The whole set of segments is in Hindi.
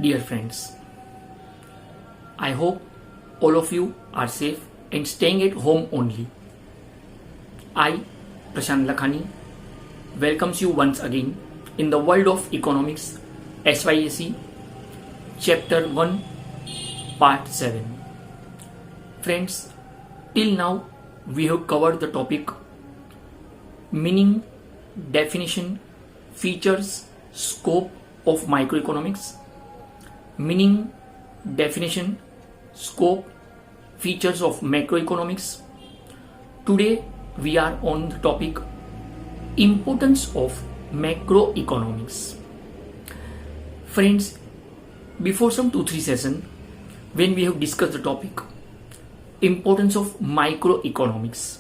Dear friends, I hope all of you are safe and staying at home only. I, Prashant Lakhani, welcomes you once again in the world of economics, SYAC, Chapter 1, Part 7. Friends, till now we have covered the topic meaning, definition, features, scope of microeconomics, meaning, definition, scope, features of macroeconomics. Today we are on the topic importance of macroeconomics. Friends, before some 2-3 sessions, when we have discussed the topic importance of microeconomics,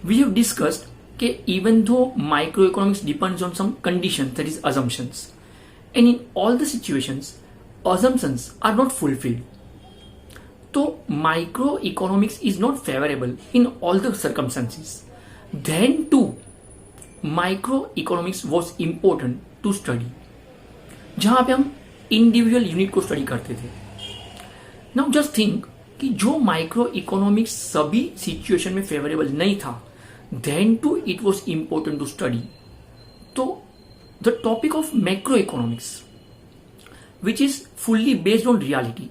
we have discussed that even though microeconomics depends on some conditions, that is assumptions, and in all the situations assumptions are not fulfilled, so microeconomics is not favorable in all the circumstances, then too microeconomics was important to study, जहां पे हम इंडिविजुअल यूनिट को स्टडी करते थे. नाउ जस्ट थिंक कि जो माइक्रो इकोनॉमिक्स सभी सिचुएशन में फेवरेबल नहीं था, then too it was important to study. तो the topic of macroeconomics which is fully based on reality,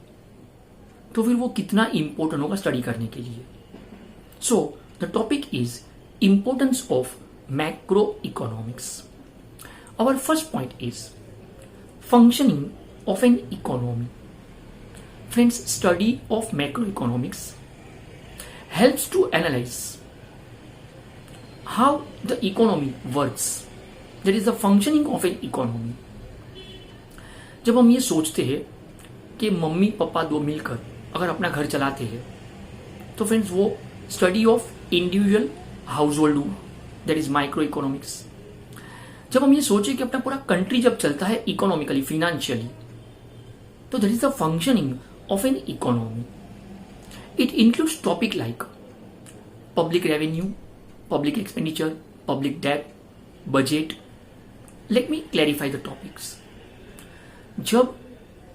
तो फिर वो कितना important होगा स्टडी करने के लिए. So the topic is importance of macroeconomics. Our first point is functioning of an economy. Friends, study of macroeconomics helps to analyze how the economy works, that is the functioning of an economy. जब हम ये सोचते हैं कि मम्मी पापा दो मिलकर अगर अपना घर चलाते हैं, तो फ्रेंड्स वो study of individual house hold हुआ, दैट इज माइक्रो इकोनॉमिक्स. जब हम ये सोचे कि अपना पूरा कंट्री जब चलता है इकोनॉमिकली, फाइनेंशियली, तो that is the functioning of an economy. It includes topic like public revenue, public expenditure, public debt, budget. Let me clarify the topics. जब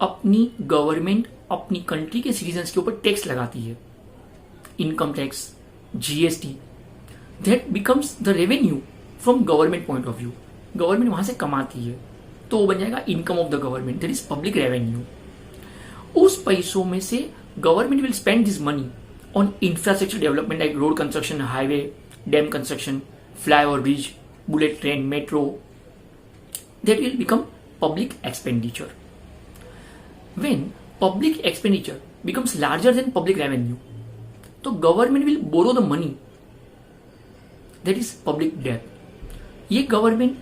अपनी गवर्नमेंट अपनी कंट्री के सिटीजन्स के ऊपर टैक्स लगाती है, income tax, GST, that becomes the revenue from government point of view. Government वहां से कमाती है, तो वो बन जाएगा income of the government, that is public revenue. उस पैसों में से government will spend this money on infrastructure development like road construction, highway, dam construction, flyover bridge, bullet train, metro. That will become public expenditure. When public expenditure becomes larger than public revenue, so government will borrow the money, that is public debt. ये गवर्नमेंट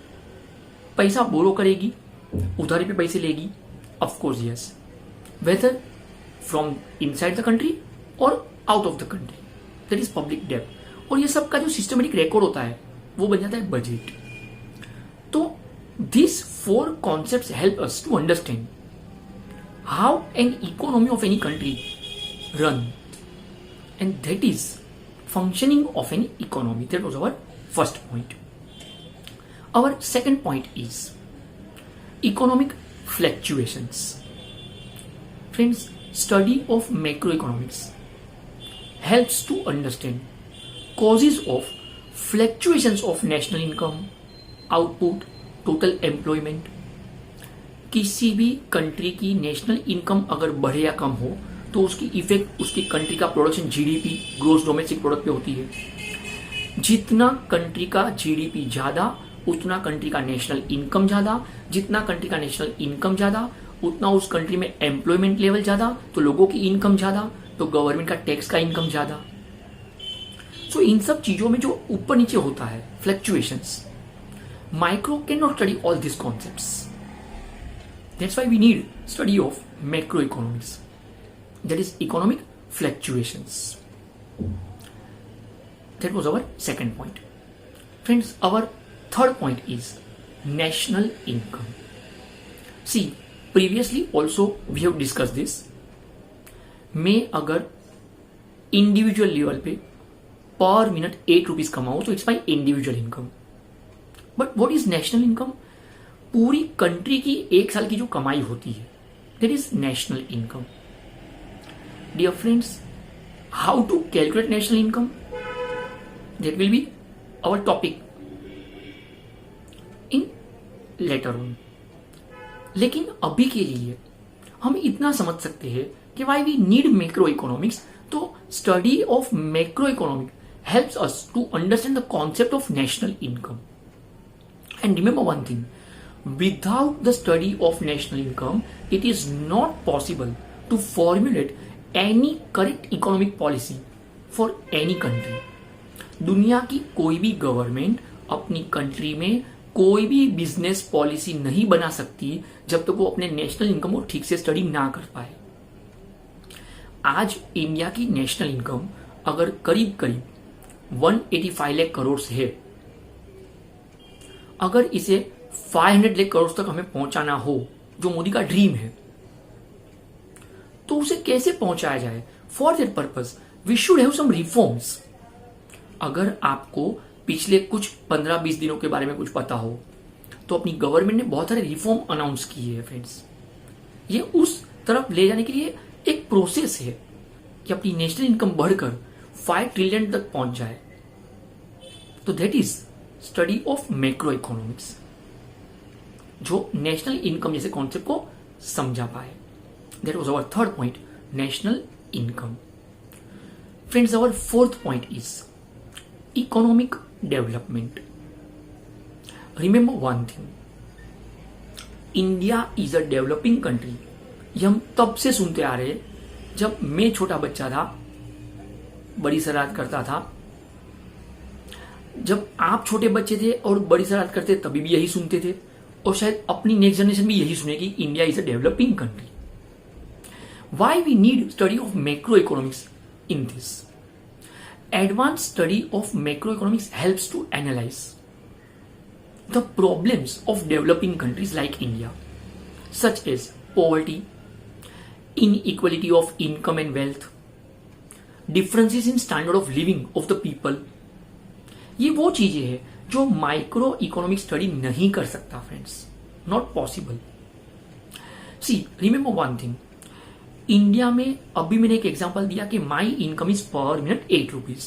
पैसा बोरो करेगी, उधारी पे पैसे लेगी, of course yes, whether from inside the country or out of the country, that is public debt. और ये सब का जो सिस्टमेटिक रिकॉर्ड होता है वो बन जाता है बजट. तो this 4 concepts help us to understand how an economy of any country run, and that is functioning of an economy. That was our first point. Our second point is economic fluctuations. Friends, study of macro economics helps to understand causes of fluctuations of national income, output, total employment. किसी भी कंट्री की नेशनल इनकम अगर बढ़े या कम हो, तो उसकी इफेक्ट उसकी कंट्री का production, GDP, gross domestic product पे होती है. जितना कंट्री का जीडीपी ज्यादा, उतना कंट्री का नेशनल इनकम ज्यादा. जितना कंट्री का नेशनल इनकम ज्यादा, उतना उस कंट्री में एम्प्लॉयमेंट लेवल ज्यादा, तो लोगों की इनकम ज्यादा, तो गवर्नमेंट का टैक्स का इनकम ज्यादा. तो इन सब चीजों में जो ऊपर नीचे होता है fluctuations, micro can not study all this concepts. That's why we need study of macro economics, that is economic fluctuations. That was our second point. Friends, our third point is national income. See, previously also we have discuss this. मैं अगर इंडिविजुअल लेवल पे पर मिनट 8 रुपीज कमाओ तो it's my individual income. But what is national income? पूरी कंट्री की एक साल की जो कमाई होती है that is national income. Dear friends, how to calculate national income? That will be our topic in later on. लेकिन अभी के लिए हम इतना समझ सकते हैं कि why we need macro economics. तो study of macro economics helps us to understand the concept of national income. And remember one thing, without the study of national income, it is not possible to formulate any correct economic policy for any country. दुनिया की कोई भी गवर्नमेंट अपनी कंट्री में कोई भी बिजनेस पॉलिसी नहीं बना सकती जब तक वो अपने नेशनल इनकम को ठीक से स्टडी ना कर पाए. आज इंडिया की नेशनल इनकम अगर करीब करीब 185 लाख करोड़ है, अगर इसे 500 लाख करोड़ तक हमें पहुंचाना हो, जो मोदी का ड्रीम है, तो उसे कैसे पहुंचाया जाए? For that purpose we should have some reforms. अगर आपको पिछले कुछ 15-20 दिनों के बारे में कुछ पता हो, तो अपनी गवर्नमेंट ने बहुत सारे रिफॉर्म अनाउंस किए हैं फ्रेंड्स. ये उस तरफ ले जाने के लिए एक प्रोसेस है कि अपनी नेशनल इनकम बढ़कर 5 ट्रिलियन तक पहुंच जाए. तो that is study of macro economics, जो नेशनल इनकम जैसे कॉन्सेप्ट को समझा पाए. That was our third point, national income. Friends, our fourth point is economic development. Remember one thing, India is a developing country. ये हम तब से सुनते आ रहे हैं जब मैं छोटा बच्चा था, बड़ी शरारत करता था. जब आप छोटे बच्चे थे और बड़ी शरारत करते तभी भी यही सुनते थे, और शायद अपनी नेक्स्ट जनरेशन भी यही सुनेगी, India is a developing country. Why we need study of macro economics in this? Advanced study of macroeconomics helps to analyze the problems of developing countries like India, such as poverty, inequality of income and wealth, differences in standard of living of the people. ये वो चीजें हैं जो माइक्रो इकोनॉमिक स्टडी नहीं कर सकता friends, not possible. See, remember one thing, India में अभी मैंने एक एग्जांपल दिया कि my income is per minute 8 rupees.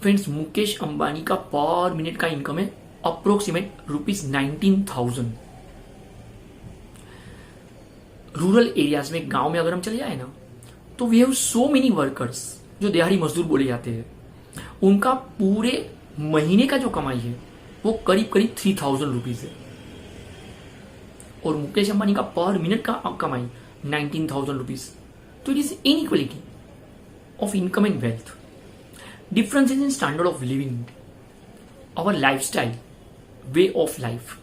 Friends, Mukesh Ambani का पर मिनट का इनकम है अप्रोक्सीमेट ₹19,000. रूरल एरियाज में, गांव में अगर हम चले जाए ना, तो we have so many workers जो दिहाड़ी मजदूर बोले जाते हैं. उनका पूरे महीने का जो कमाई है वो करीब करीब 3,000 रुपीज है, और मुकेश अंबानी का पर मिनट का कमाई 19,000 rupees. So it is inequality of income and wealth, differences in standard of living, our lifestyle, way of life.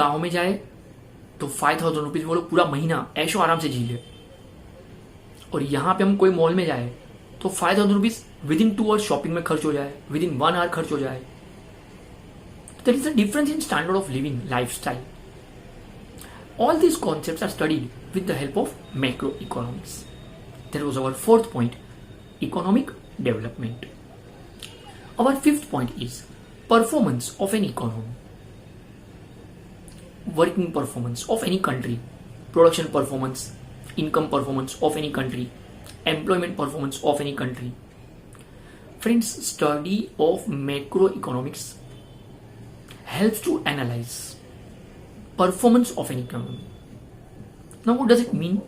गांव में जाए तो 5,000 रुपीज वो लोग पूरा महीना ऐशो आराम से जी ले, और यहां पे हम कोई मॉल में जाए तो 5,000 rupees with in 2 hours shopping में खर्च हो जाए, विद इन 1 आवर खर्च हो जाए. That is the difference in standard of living, lifestyle. All these concepts are studied with the help of macroeconomics. That was our fourth point, economic development. Our fifth point is performance of an economy. Working performance of any country, production performance, income performance of any country, employment performance of any country. Friends, study of macroeconomics helps to analyze performance of an economy. Now, what does it mean?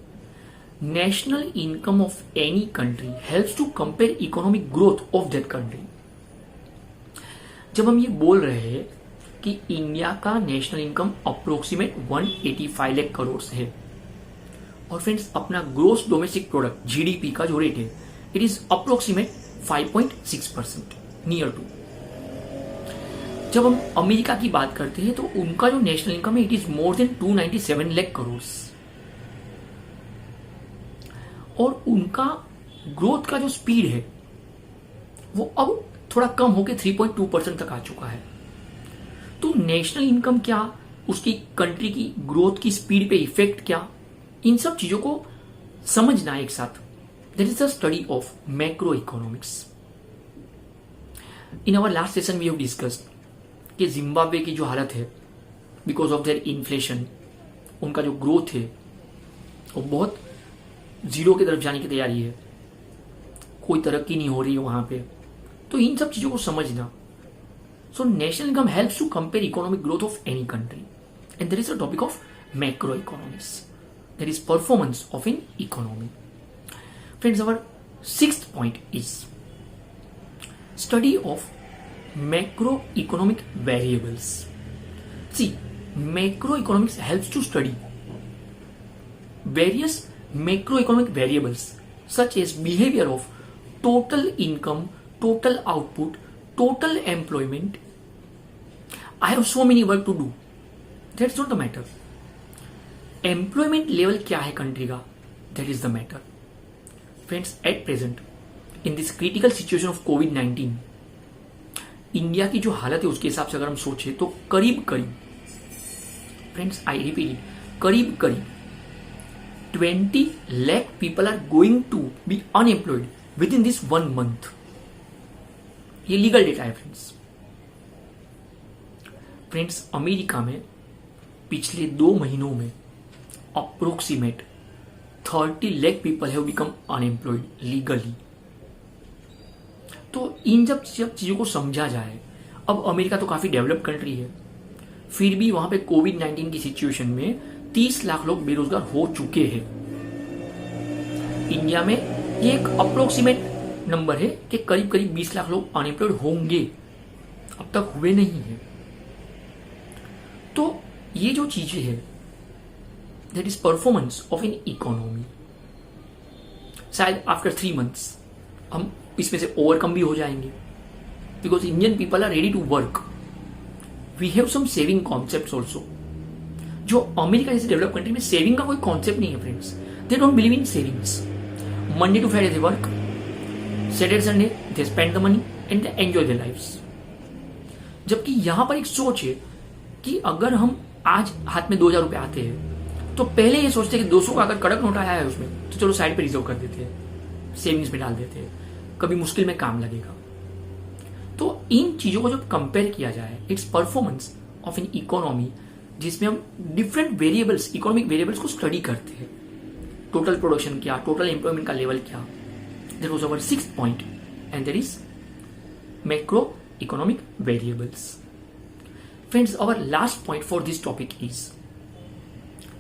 National income of any country helps to compare economic growth of that country. जब हम ये बोल रहे हैं कि इंडिया का national income approximate 185 lakh crore है, और फ्रेंड्स अपना ग्रोस डोमेस्टिक प्रोडक्ट जीडीपी का जो रेट है it is approximate 5.6%, near to. जब हम अमेरिका की बात करते हैं तो उनका जो नेशनल इनकम है it is more than 297 lakh crore, और उनका ग्रोथ का जो स्पीड है वो अब थोड़ा कम होकर 3.2% तक आ चुका है. तो नेशनल इनकम क्या, उसकी कंट्री की ग्रोथ की स्पीड पे इफेक्ट क्या, इन सब चीजों को समझना एक साथ. That is the study of macro economics. In our last session we have discussed कि जिम्बाब्वे की जो हालत है बिकॉज ऑफ देयर इन्फ्लेशन, उनका जो ग्रोथ है वो बहुत जीरो की तरफ जाने की तैयारी है, कोई तरक्की नहीं हो रही है वहां पे। तो इन सब चीजों को समझना। So national income helps to compare economic growth of any country and there is a topic of macro economics, that is performance of an economy. Friends, our sixth point is study of macroeconomic variables. See, macroeconomics helps to study various macroeconomic variables such as behavior of total income, total output, total employment. I have so many work to do. That's not the matter. Employment level क्या है कंट्री का, that is the matter. Friends, at present, in this critical situation of COVID-19, India की जो हालत है उसके हिसाब से अगर हम सोचे तो करीब करीब, फ्रेंड्स आई रिपीट, करीब करीब 20 lakh people are going to be unemployed within this 1 month. ये लीगल डेटा है फ्रेंड्स। फ्रेंड्स, अमेरिका में पिछले 2 महीनों में approximate 30 lakh people have become unemployed legally. तो इन जब चीजों को समझा जाए, अब अमेरिका तो काफी डेवलप कंट्री है, फिर भी वहां पे कोविड-19 की सिचुएशन में 30 लाख लोग बेरोजगार हो चुके हैं। इंडिया में ये एक अप्रोक्सीमेट नंबर है कि करीब करीब 20 लाख लोग अनएम्प्लॉयड होंगे, अब तक हुए नहीं है। तो ये जो चीजें है, that is performance of an economy. शायद आफ्टर 3 मंथ्स हम इसमें से ओवरकम भी हो जाएंगे, because Indian people are ready to work. We have some saving concepts also. जो अमेरिका जैसे डेवलप कंट्री में सेविंग का कोई कॉन्सेप्ट नहीं है friends, they don't believe in savings. Monday to Friday they work, Saturday Sunday they spend the money and they enjoy their lifes. जबकि यहां पर एक सोच है कि अगर हम आज हाथ में 2000 रुपए आते हैं तो पहले ये सोचते हैं कि 200 का अगर कड़क नोट आया है उसमें तो चलो साइड पे रिजर्व कर देते हैं, सेविंग्स में डाल देते हैं, कभी मुश्किल में काम लगेगा। तो इन चीजों को जब कंपेयर किया जाए, it's performance of an economy, जिसमें हम डिफरेंट वेरिएबल्स, इकोनॉमिक वेरिएबल्स को स्टडी करते हैं। टोटल प्रोडक्शन क्या, टोटल एम्प्लॉयमेंट का लेवल क्या, that was our 6th point and that is macro economic variables. Friends, our last point for this topic is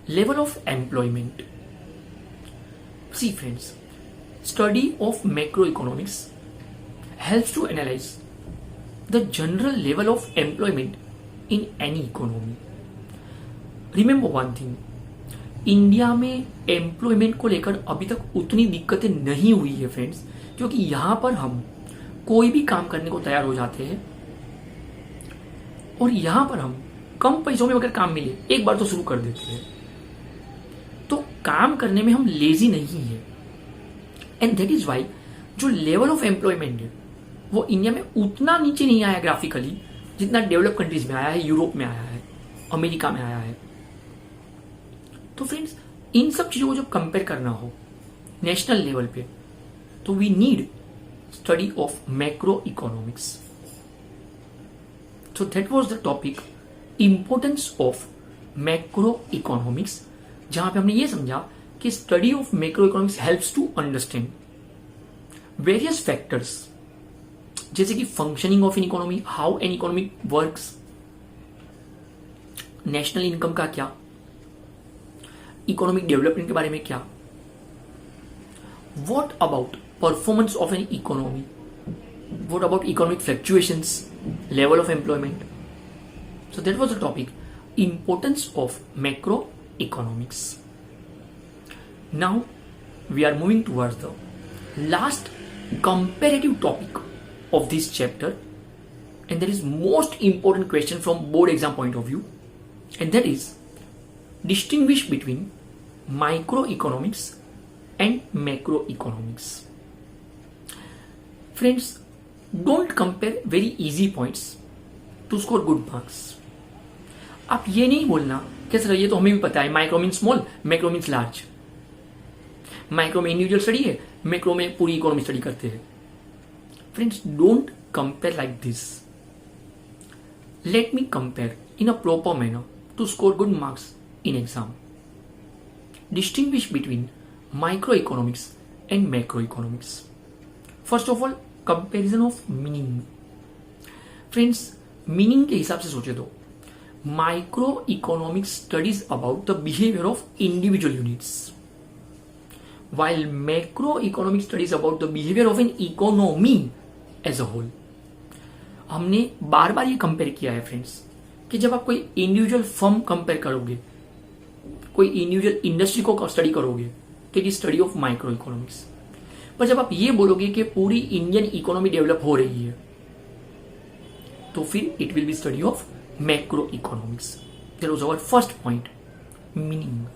level of employment. See friends, study of macroeconomics helps to analyze the general level of employment in any economy. Remember one thing, India में एम्प्लॉयमेंट को लेकर अभी तक उतनी दिक्कतें नहीं हुई है फ्रेंड्स, क्योंकि यहां पर हम कोई भी काम करने को तैयार हो जाते हैं और यहां पर हम कम पैसों में अगर काम मिले एक बार तो शुरू कर देते हैं। तो काम करने में हम लेजी नहीं है, एंड दैट इज वाई जो लेवल ऑफ एम्प्लॉयमेंट है वो इंडिया में उतना नीचे नहीं आया ग्राफिकली जितना डेवलप कंट्रीज में आया है, यूरोप में आया है, अमेरिका में आया है। तो फ्रेंड्स, इन सब चीजों को जब कंपेयर करना हो नेशनल लेवल पे तो we need study of macro economics. So that was the topic, importance of macro economics, जहां पे हमने ये समझा कि study of macro economics helps to understand various factors, जैसे कि functioning of an economy, how an economy works, national income का क्या, इकोनॉमिक डेवलपमेंट के बारे में क्या, what about performance of an economy, what about economic fluctuations, level of employment. So that was the topic, importance of macroeconomics. Now we are moving towards the last comparative topic of this chapter, and that is most important question from board exam point of view, and that is distinguish between microeconomics and macroeconomics. Friends, don't compare very easy points to score good marks. आप ये नहीं बोलना कि सर ये तो हमें भी पता है, micro mean small, macro mean large, micro में इंडिविजुअल स्टडी है, मैक्रो में पूरी इकोनॉमी स्टडी करते हैं. Friends, don't compare like this. Let me compare in a proper manner to score good marks in exam. distinguish between microeconomics and macroeconomics. First of all, comparison of meaning. Friends, meaning के हिसाब से सोचे तो microeconomics studies about the behavior of individual units, while macroeconomics studies about the behavior of an economy as a whole. हमने बार बार ये कंपेयर किया है फ्रेंड्स कि जब आप कोई इंडिविजुअल फर्म कंपेयर करोगे, कोई इंडिविजुअल इंडस्ट्री को स्टडी करोगे तो it is study of micro economics. पर जब आप ये बोलोगे कि पूरी इंडियन इकोनॉमी डेवलप हो रही है तो फिर it will be study of macro economics. That was our first point, meaning.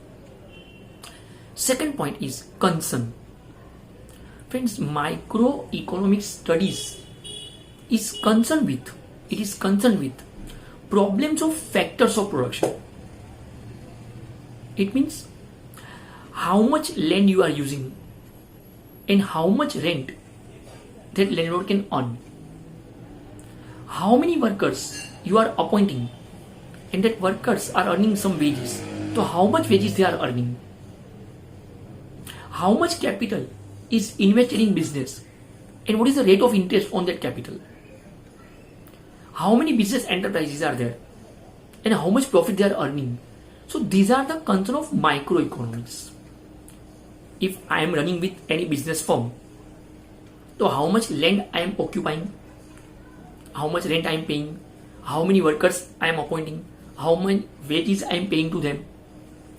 Second point is concern. Friends, micro economics studies is concerned with problems of factors of production. It means how much land you are using and how much rent that landlord can earn, how many workers you are appointing and that workers are earning some wages, so how much wages they are earning, how much capital is invested in business and what is the rate of interest on that capital, how many business enterprises are there and how much profit they are earning. So these are the concern of microeconomics. If I am running with any business firm, so how much land I am occupying, how much rent I am paying, how many workers I am appointing, how many wages I am paying to them.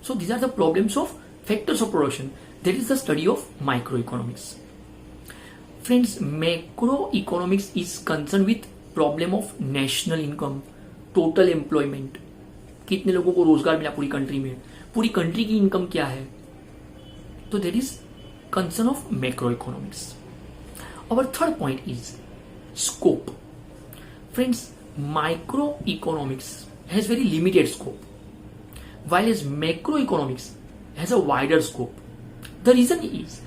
So these are the problems of factors of production. That is the study of microeconomics. Friends, macroeconomics is concerned with problem of national income, total employment, कितने लोगों को रोजगार मिला पूरी कंट्री में, पूरी कंट्री की इनकम क्या है, तो that is concern of macro economics. Our third point is scope. Friends, micro economics has very limited scope, while as macroeconomics has a wider scope. The reason is,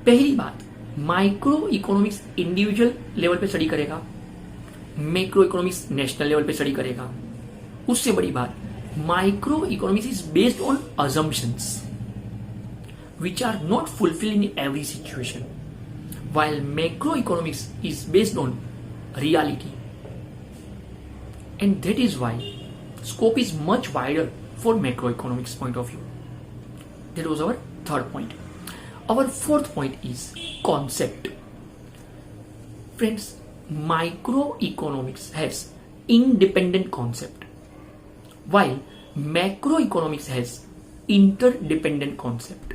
पहली बात, माइक्रो इकोनॉमिक्स इंडिविजुअल लेवल पे स्टडी करेगा, मैक्रो इकोनॉमिक्स नेशनल लेवल पे स्टडी करेगा। उससे बड़ी बात, micro economics is based on assumptions which are not fulfilled in every situation, while macroeconomics is based on reality, and that is why scope is much wider for macroeconomics point of view. That was our third point. Our fourth point is concept. Friends, microeconomics has independent concept, while macroeconomics has interdependent concept.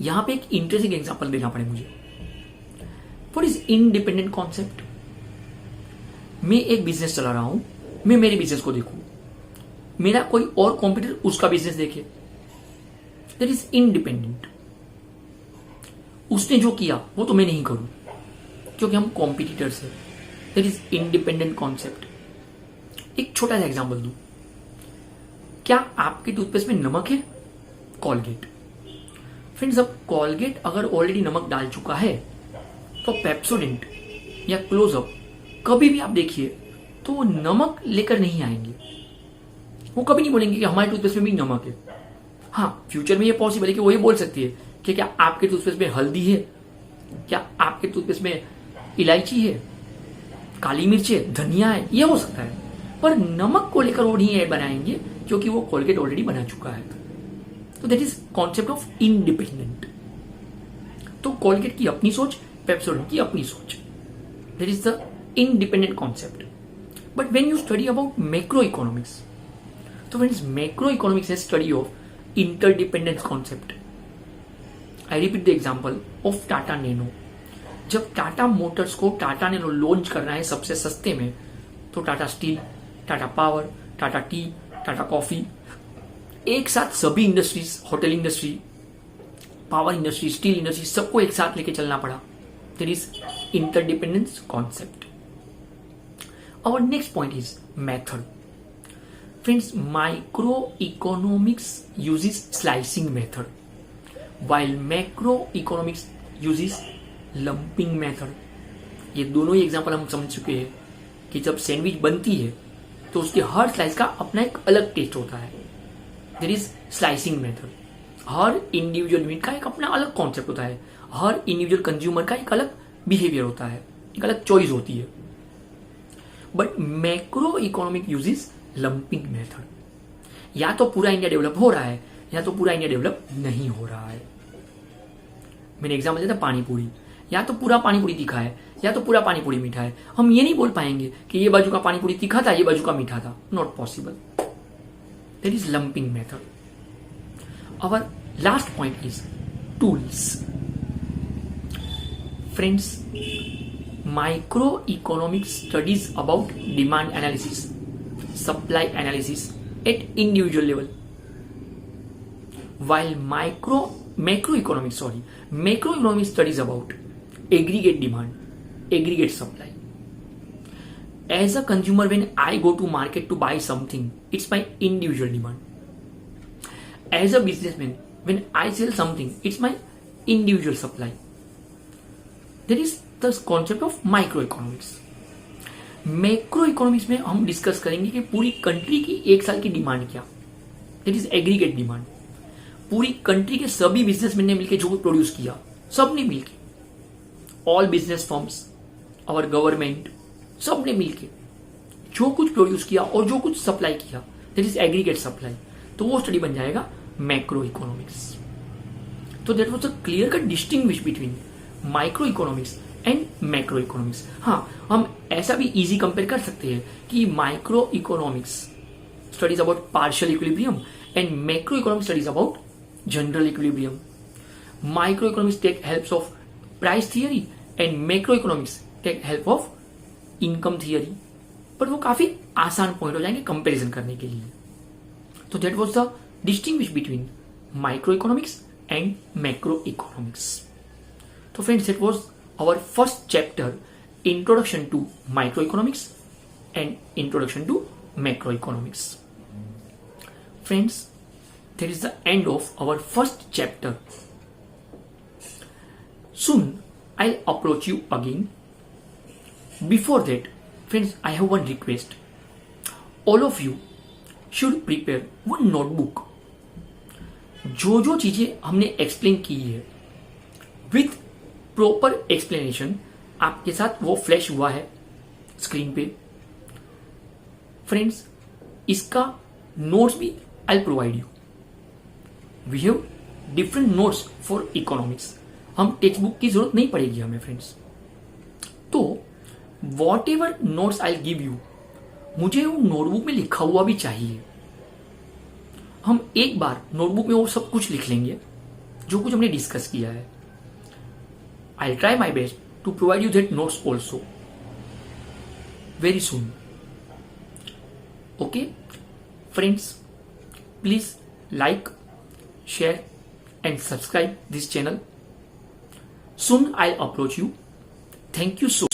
यहां पे एक इंटरेस्टिंग एग्जांपल देना पड़े मुझे। What is independent concept? मैं एक बिजनेस चला रहा हूं, मैं मेरे बिजनेस को देखूं, मेरा कोई और कॉम्पिटिटर उसका बिजनेस देखे, दैट इज इंडिपेंडेंट। उसने जो किया वो तो मैं नहीं करूं क्योंकि हम कॉम्पिटिटर्स हैं, दैट इज इंडिपेंडेंट कॉन्सेप्ट। एक छोटा सा एग्जांपल दूं, क्या आपके टूथपेस्ट में नमक है? कॉलगेट। फ्रेंड्स, अब कॉलगेट अगर ऑलरेडी नमक डाल चुका है तो पेप्सोडेंट या क्लोजअप कभी भी आप देखिए तो वो नमक लेकर नहीं आएंगे, वो कभी नहीं बोलेंगे कि हमारे टूथपेस्ट में भी नमक है। हाँ, फ्यूचर में ये पॉसिबल है कि वो ये बोल सकती है कि क्या आपके टूथपेस्ट में हल्दी है, क्या आपके टूथपेस्ट में इलायची है, काली मिर्च है, धनिया है, ये हो सकता है, पर नमक को लेकर वो नहीं ऐड बनाएंगे क्योंकि वो कॉलगेट ऑलरेडी बना चुका है। तो that is concept of independent. तो कॉलगेट की अपनी सोच, पेप्सोडेंट की अपनी सोच, that is the independent concept. But when you study about macro economics, तो फ्रेंड्स मैक्रो इकोनॉमिक्स है study of interdependence concept. I repeat the example of Tata nano. जब टाटा मोटर्स को टाटा नैनो लॉन्च करना है सबसे सस्ते में, तो Tata steel, Tata power, Tata tea, Tata coffee, एक साथ सभी industries, hotel industry, power industry, steel industry, सबको एक साथ लेके चलना पड़ा। That is interdependence concept. Our next point is method. Friends, micro economics uses slicing method, while macro economics uses lumping method. ये दोनों ही एग्जांपल हम समझ चुके हैं कि जब सैंडविच बनती है तो उसके हर स्लाइस का अपना एक अलग टेस्ट होता है, that is slicing method. Her individual unit का एक अपना अलग कॉन्सेप्ट होता है, हर इंडिविजुअल कंज्यूमर का एक अलग बिहेवियर होता है, एक अलग चॉइस होती है। But macro economic uses lumping method, या तो पूरा इंडिया डेवलप हो रहा है या तो पूरा इंडिया डेवलप नहीं हो रहा है। मैंने एग्जाम्पल दिया था पानी पूरी, या तो पूरा पानी पूरी तीखा है या तो पूरा पानी पूरी मीठा है। हम ये नहीं बोल पाएंगे कि ये बाजू का पानी पूरी तीखा था, ये बाजू का मीठा था, not possible. There is lumping method. Our last point is tools. Friends, micro economics studies about demand analysis, supply analysis at individual level, while macroeconomics studies about aggregate demand, aggregate supply. As a consumer, when I go to market to buy something, it's my individual demand. As a businessman, when I sell something, it's my individual supply. That is the concept of microeconomics. Macro economics में हम डिस्कस करेंगे कि पूरी कंट्री की एक साल की डिमांड क्या, दैट इज एग्रीगेट डिमांड। पूरी कंट्री के सभी बिजनेसमैन ने मिलकर जो कुछ प्रोड्यूस किया, सब ने मिलकर, ऑल बिजनेस फर्म्स, और गवर्नमेंट, सब ने मिलकर जो कुछ प्रोड्यूस किया और जो कुछ सप्लाई किया, दैट इज एग्रीगेट सप्लाई। तो वो स्टडी बन जाएगा मैक्रो इकोनॉमिक्स। तो that was a clear cut distinguish between micro economics and macro economics. हाँ, हम ऐसा भी इजी कंपेयर कर सकते हैं कि micro economics studies about partial equilibrium and macro economics studies about general equilibrium. Micro economics take help of price theory and macro economics take help of income theory. But वो काफी आसान पॉइंट हो जाएंगे कंपेरिजन करने के लिए। तो that was the distinguish between micro economics and macro economics. तो friends, that was our first chapter, introduction to microeconomics and introduction to macroeconomics. Friends, that is the end of our first chapter. Soon I'll approach you again. Before that, friends, I have one request. All of you should prepare one notebook. जो चीजें हमने एक्सप्लेन की है विथ प्रॉपर एक्सप्लेनेशन आपके साथ वो फ्लैश हुआ है स्क्रीन पे। फ्रेंड्स, इसका नोट्स भी I provide you. We have different notes for economics. हम टेक्स्ट बुक की जरूरत नहीं पड़ेगी हमें फ्रेंड्स। तो whatever notes I give you, मुझे वो नोटबुक में लिखा हुआ भी चाहिए। हम एक बार नोटबुक में वो सब कुछ लिख लेंगे जो कुछ हमने डिस्कस किया है। I'll try my best to provide you that notes also very soon. Okay, friends, please like, share and subscribe this channel. Soon I'll approach you. Thank you so